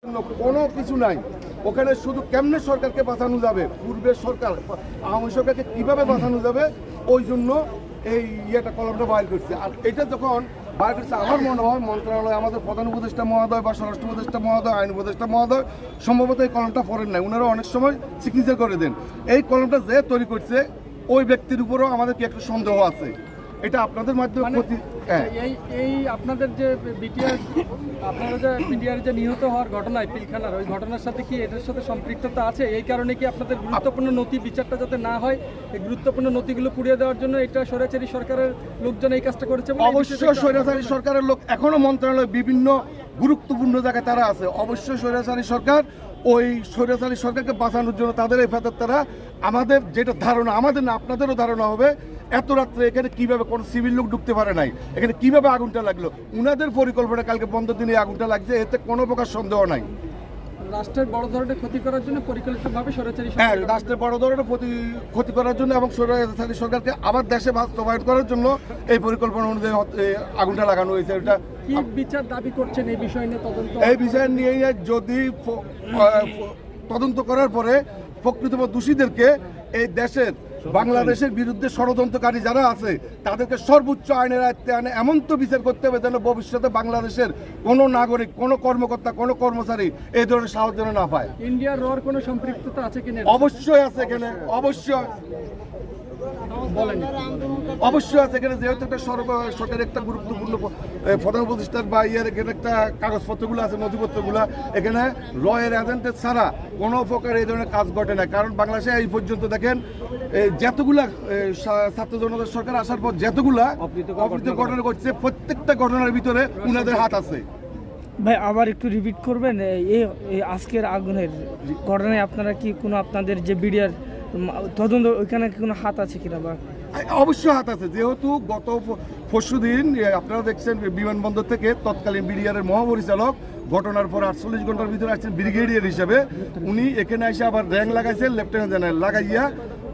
কোনো কিছু নাই ওখানে, শুধু কেমনে সরকারকে বাঁচানো যাবে, পূর্বের সরকার আওয়ামী সরকারকে কিভাবে বাঁচানো যাবে, ওই জন্য এই কলমটা বাইর করছে। আর এটা যখন বাইর করছে, আমার মনে হয় মন্ত্রণালয়, আমাদের প্রধান উপদেষ্টা মহোদয় বা স্বরাষ্ট্র উপদেষ্টা মহোদয়, আইন উপদেষ্টা মহোদয় সম্ভবত এই কলমটা পড়েন নাই, ওনারা অনেক সময় সিগনেচার করে দেন। এই কলমটা যে তৈরি করছে ওই ব্যক্তির উপরেও আমাদের কি একটু সন্দেহ আছে। এটা আপনাদের মাধ্যমে এই আপনাদের যে আপনারা যে বিটিআর যে নিহত হওয়ার ঘটনায় পিলখানার ওই ঘটনার সাথে কি এটার সাথে সম্পৃক্ততা আছে? এই কারণে কি আপনাদের গুরুত্বপূর্ণ নথি বিচারটা যাতে না হয়, এই গুরুত্বপূর্ণ নথিগুলো পুড়িয়ে দেওয়ার জন্য এটা স্বৈরাচারী সরকারের লোকজন এই কাজটা করেছে? অবশ্যই স্বৈরাচারী সরকারের লোক এখনো মন্ত্রণালয় বিভিন্ন গুরুত্বপূর্ণ জায়গায় তারা আছে। অবশ্যই স্বৈরাচারী সরকার, ওই স্বৈরাচারী সরকারকে বাঁচানোর জন্য তাদের এই ফেতার তারা, আমাদের যেটা ধারণা, আমাদের না আপনাদেরও ধারণা হবে, এত রাত্রে এখানে কিভাবে কোনো সিভিল লোক ঢুকতে পারে নাই, এখানে কিভাবে আগুনটা লাগলো, উনাদের পরিকল্পনা কালকে বন্ধ দিনে আগুনটা লাগছে, এতে কোনো প্রকার সন্দেহ নাই। রাষ্ট্রের বড় ধরনের ক্ষতি করার জন্য পরিকল্পিতভাবে স্বৈরাচারী হ্যাঁ, রাষ্ট্রের বড় ধরনের ক্ষতি করার জন্য এবং স্বৈরাচারী সরকারকে আবার দেশে বাস্তবায়ন করার জন্য এই পরিকল্পনা অনুযায়ী আগুনটা লাগানো হয়েছে। এটা কি বিচার দাবি করছেন এই বিষয় নিয়ে তদন্ত? এই বিষয় নিয়ে যদি তদন্ত করার পরে প্রকৃত দোষীদেরকে এই দেশের বাংলাদেশের বিরুদ্ধে ষড়যন্ত্রকারী যারা আছে তাদেরকে সর্বোচ্চ আইনের আয়ত্তে আনে, এমন তো বিচার করতে হবে যেন ভবিষ্যতে বাংলাদেশের কোনো নাগরিক, কোনো কর্মকর্তা, কোনো কর্মচারী এই ধরনের সাহস যেন না পায়। ইন্ডিয়ার রর কোনো সম্পৃক্ততা আছে কিনা? অবশ্যই আছে এখানে, অবশ্যই অবশ্যই আছে এখানে, যেহেতু একটা সরকারের একটা গুরুত্বপূর্ণ প্রধান উপদেষ্টার বা এখানে একটা কাগজপত্রগুলো আছে, নথিপত্রগুলো, এখানে রয়ের এজেন্টের ছাড়া কোনো প্রকার এই ধরনের কাজ ঘটে না। কারণ বাংলাদেশে এই পর্যন্ত দেখেন যতগুলা ছাত্র জনতার সরকার আসার পর যতগুলা অপ্রীত ঘটনা ঘটছে, প্রত্যেকটা ঘটনার ভিতরে উনাদের হাত আছে। ভাই আবার একটু রিপিট করবেন, এই আজকের আগুনের ঘটনায় আপনারা কি কোনো আপনাদের যে বিডিআর তদন্ত ওইখানে কোনো হাত আছে কিনা? বা অবশ্যই হাত আছে, যেহেতু গত পরশুদিন আপনারা দেখছেন বিমানবন্দর থেকে তৎকালীন বিডিআরের মহাপরিচালক ঘটনার পর 48 ঘন্টার ভিতরে আসছেন ব্রিগেডিয়ার হিসেবে, উনি এখানে এসে আবার র্যাঙ্ক লাগাইছেন, লেফটেন্যান্ট জেনারেল লাগাইয়া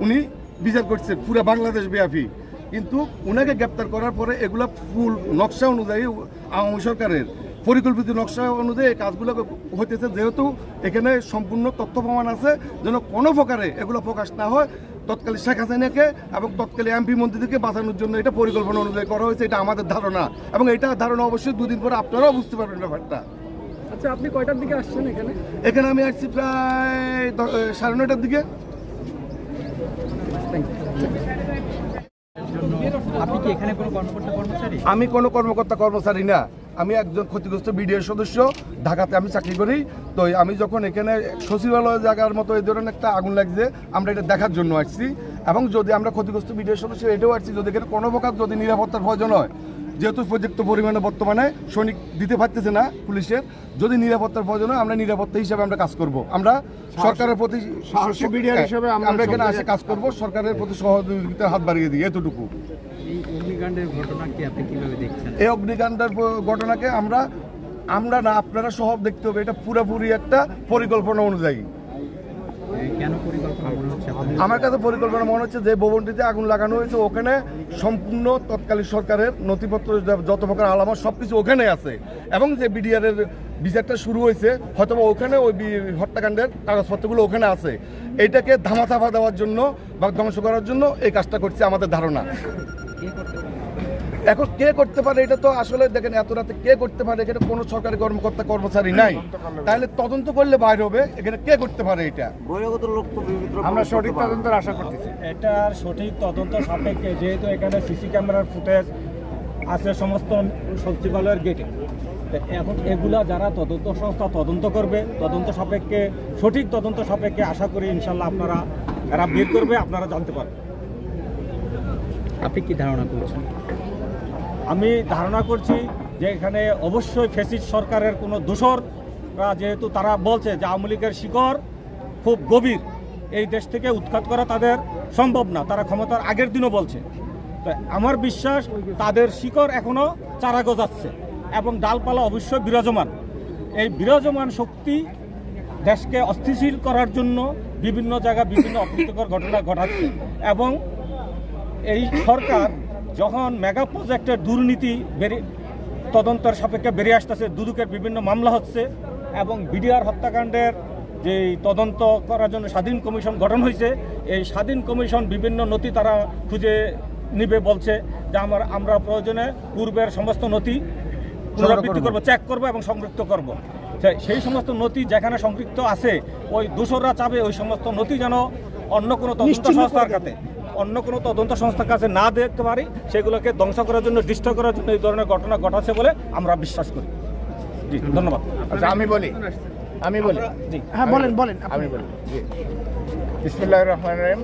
উনি বিচার করছেন পুরো বাংলাদেশ ব্যাপী। কিন্তু উনাকে গ্রেপ্তার করার পরে এগুলা ফুল নকশা অনুযায়ী আওয়ামী সরকারের পরিকল্পিত নকশা অনুযায়ী এই কাজগুলো হইতেছে, যেহেতু এখানে সম্পূর্ণ তথ্য প্রমাণ আছে, যেন কোনো প্রকারে এগুলো প্রকাশ না হয়। তৎকালীন শেখ হাসিনাকে এবং তৎকালীন এমপি মন্ত্রীদেরকে বাঁচানোর জন্য এটা পরিকল্পনা অনুযায়ী করা হয়েছে, এটা আমাদের ধারণা, এবং এটা ধারণা অবশ্যই দুদিন পরে আপনারাও বুঝতে পারবেন ব্যাপারটা। আচ্ছা, আপনি কয়টার দিকে আসছেন এখানে? এখানে আমি আসছি প্রায় 9:30টার দিকে। আপনি কি এখানে কোনো কর্মকর্তা-কর্মচারী? আমি কোনো কর্মকর্তা কর্মচারী না, আমি একজন ক্ষতিগ্রস্ত বিডিআর সদস্য, ঢাকাতে আমি চাকরি করি। তো আমি যখন এখানে সচিবালয় জায়গার মতো এই ধরনের একটা আগুন লাগছে, আমরা এটা দেখার জন্য আসছি, এবং যদি আমরা ক্ষতিগ্রস্ত বিডিআর সদস্য এটাও আসছি, যদি এখানে কোনো প্রকার যদি নিরাপত্তার প্রয়োজন হয়, যেহেতু পর্যাপ্ত পরিমাণে বর্তমানে সৈনিক দিতে পারতেছে না পুলিশের, যদি নিরাপত্তার প্রয়োজন হয় আমরা নিরাপত্তা হিসাবে আমরা কাজ করব, আমরা সরকারের প্রতি সাহসী বিডিআর হিসেবে আমরা এখানে এসে কাজ করব, সরকারের প্রতি সহযোগিতার হাত বাড়িয়ে দিই, এতটুকু। এই অগ্নিকাণ্ডের ঘটনাকে আপনি কিভাবে দেখছেন? এই অগ্নিকাণ্ডের ঘটনাকে আমরা না আপনারা সহ দেখতে হবে, এটা পুরোপুরি একটা পরিকল্পনা অনুযায়ী। কেন পরিকল্পনা মনে হচ্ছে? আমার কাছে পরিকল্পনা মনে হচ্ছে যে ভবনটিতে আগুন লাগানো হয়েছে, ওখানে সম্পূর্ণ তৎকালীন সরকারের নথিপত্র যত প্রকার আলামত সবকিছু ওখানে আছে, এবং যে বিডিআরের বিচারটা শুরু হয়েছে হয়তো ওখানে ওই হত্যাকাণ্ডের কাগজপত্রগুলো ওখানে আছে, এইটাকে ধামাচাপা দেওয়ার জন্য বা ধ্বংস করার জন্য এই কাজটা করছে আমাদের ধারণা। এখন কে করতে পারে এটা তো আসলে দেখেন, এত রাতে কে করতে পারে, এখানে কোনো সরকারি কর্মকর্তা কর্মচারী নাই, তাহলে তদন্ত করলে বাইরে হবে এখানে কে করতে পারে এটা। আমরা সঠিক তদন্তের আশা করতেছি। এটার সঠিক তদন্ত সাপেক্ষে, যেহেতু এখানে সিসি ক্যামেরার ফুটেজ আছে সমস্ত সচিবালয়ের গেটে, এখন এগুলা যারা তদন্ত সংস্থা তদন্ত করবে, তদন্ত সাপেক্ষে সঠিক তদন্ত সাপেক্ষে আশা করি ইনশাল্লাহ আপনারা এরা বের করবে, আপনারা জানতে পারবেন। আপনি কি ধারণা করছেন? আমি ধারণা করছি যে এখানে অবশ্যই ফ্যাসিস্ট সরকারের কোনো দোসররা, যেহেতু তারা বলছে যে আওয়ামী লীগের শিকড় খুব গভীর, এই দেশ থেকে উৎখাত করা তাদের সম্ভব না, তারা ক্ষমতার আগের দিনও বলছে। তো আমার বিশ্বাস তাদের শিকড় এখনও চারা গজাচ্ছে এবং ডালপালা অবশ্যই বিরাজমান। এই বিরাজমান শক্তি দেশকে অস্থিতিশীল করার জন্য বিভিন্ন জায়গায় বিভিন্ন অপ্রীতিকর ঘটনা ঘটাচ্ছে, এবং এই সরকার যখন মেগা প্রজেক্টের দুর্নীতি তদন্তের সাপেক্ষে বেরিয়ে আসতেছে, দুদকের বিভিন্ন মামলা হচ্ছে, এবং বিডিআর হত্যাকাণ্ডের যে তদন্ত করার জন্য স্বাধীন কমিশন গঠন হয়েছে, এই স্বাধীন কমিশন বিভিন্ন নথি তারা খুঁজে নিবে বলছে যে আমরা প্রয়োজনে পূর্বের সমস্ত নথি পুনরাবৃত্তি করবো, চেক করবো এবং সংরক্ষিত করব। সেই সমস্ত নথি যেখানে সংরক্ষিত আছে ওই দোসররা চাবে ওই সমস্ত নথি যেন অন্য কোনো তদন্ত সংস্থার কাছে না দেখতে পারি, সেগুলোকে ধ্বংস করার জন্য, ডিস্ট্রয় করার জন্য এই ধরনের ঘটনা ঘটাচ্ছে বলে আমরা বিশ্বাস করি। জি, ধন্যবাদ। আচ্ছা, আমি বলি জি, হ্যাঁ বলেন আমি বলি জি। বিসমিল্লাহির রহমানির রহিম।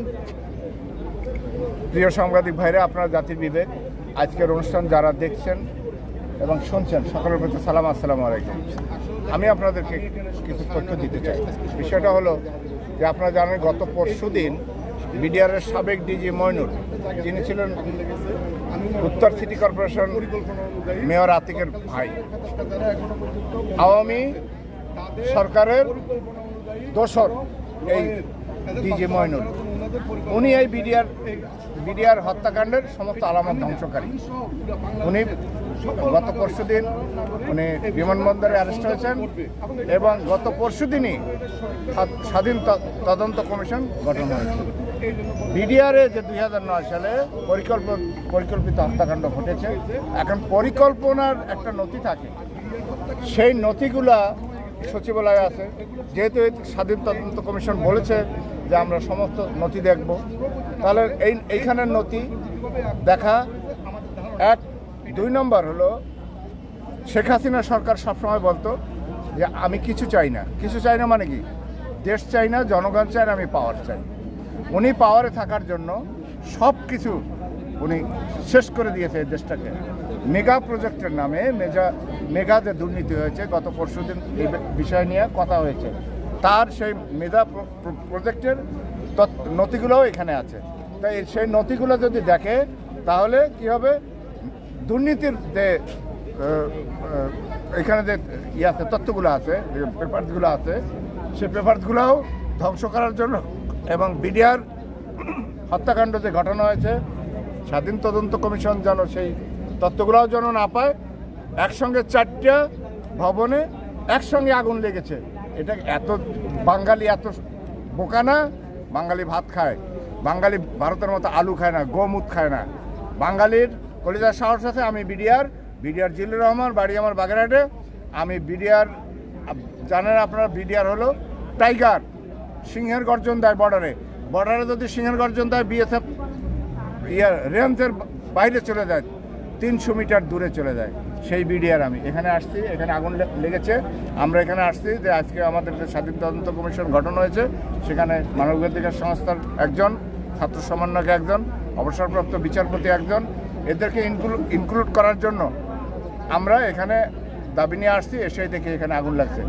প্রিয় সাংবাদিক ভাইরা, আপনারা জাতির বিবেক, আজকের অনুষ্ঠান যারা দেখছেন এবং শুনছেন সকলের প্রতি সালাম, আসসালামু আলাইকুম। আমি আপনাদেরকে কিছু তথ্য দিতে চাই। বিষয়টা হলো যে আপনারা জানেন গত পরশুদিন বিডিআরের সাবেক ডিজি মইনুল, যিনি ছিলেন উত্তর সিটি কর্পোরেশন মেয়র আতিকের ভাই, আওয়ামী সরকারের দোসর এই ডিজি মইনুল, উনি এই বিডিআর হত্যাকাণ্ডের সমস্ত আলামত ধ্বংসকারী। উনি গত পরশুদিন উনি বিমানবন্দরে অ্যারেস্ট হয়েছেন এবং গত পরশুদিনই স্বাধীন তদন্ত কমিশন গঠন হয়েছে। বিডিআরে যে 2009 সালে পরিকল্পিত হত্যাকাণ্ড ঘটেছে, এখন পরিকল্পনার একটা নথি থাকে, সেই নথিগুলা সচিবালয়ে আছে। যেহেতু এই স্বাধীন তদন্ত কমিশন বলেছে যে আমরা সমস্ত নথি দেখব, তাহলে এইখানের নথি দেখা এক। 2 নম্বর হলো, শেখ হাসিনা সরকার সবসময় বলতো যে আমি কিছু চাই না মানে কি, দেশ চাই না, জনগণ চাই না, আমি পাওয়ার চাই। উনি পাওয়ারে থাকার জন্য সব কিছু উনি শেষ করে দিয়েছে এই দেশটাকে। মেগা প্রজেক্টের নামে মেগা যে দুর্নীতি হয়েছে, গত পরশুদিন এই বিষয় নিয়ে কথা হয়েছে, তার সেই মেগা প্রজেক্টের নথিগুলোও এখানে আছে। তাই সেই নথিগুলো যদি দেখে তাহলে কি হবে, দুর্নীতির যে এখানে যে আছে তথ্যগুলো আছে, পেপারসগুলো আছে, সেই পেপারসগুলোও ধ্বংস করার জন্য এবং বিডিআর হত্যাকাণ্ড যে ঘটনা হয়েছে, স্বাধীন তদন্ত কমিশন যেন সেই তথ্যগুলোও যেন না পায়। একসঙ্গে 4টা ভবনে একসঙ্গে আগুন লেগেছে। এটা বাঙালি এত বোকা না, বাঙালি ভাত খায়, বাঙালি ভারতের মতো আলু খায় না, গোমুত খায় না। বাঙালির কলিজার সাহস আছে। আমি বিডিআর জিল্লুর রহমান, বাড়ি আমার বাগেরহাটে। আমি বিডিআর, জানেন আপনারা, বিডিআর হলো টাইগার, সিংহের গর্জন দেয় বর্ডারে যদি সিংহের গর্জন দেয়, বিএসএফ রেঞ্জের বাইরে চলে যায়, 300 মিটার দূরে চলে যায়। সেই বিডিআর আমি এখানে আসছি, এখানে আগুন লেগেছে। আমরা এখানে আসছি যে আজকে আমাদের যে স্বাধীন তদন্ত কমিশন গঠন হয়েছে, সেখানে মানবাধিকার সংস্থার একজন, ছাত্র সমন্বয়ক একজন, অবসরপ্রাপ্ত বিচারপতি একজন, এদেরকে ইনক্লুড করার জন্য আমরা এখানে দাবি নিয়ে আসছি। এসে দেখি এখানে আগুন লাগছে,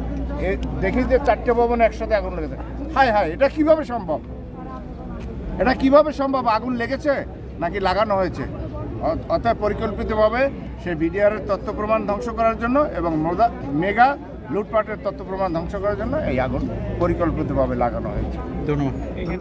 দেখি যে 4টে ভবনে একসাথে আগুন লেগেছে। হায়, এটা কিভাবে সম্ভব? আগুন লেগেছে নাকি লাগানো হয়েছে? অর্থাৎ পরিকল্পিতভাবে সেই বিডিআরের তথ্য প্রমাণ ধ্বংস করার জন্য এবং মেগা লুটপাটের তথ্য প্রমাণ ধ্বংস করার জন্য এই আগুন পরিকল্পিতভাবে লাগানো হয়েছে। ধন্যবাদ।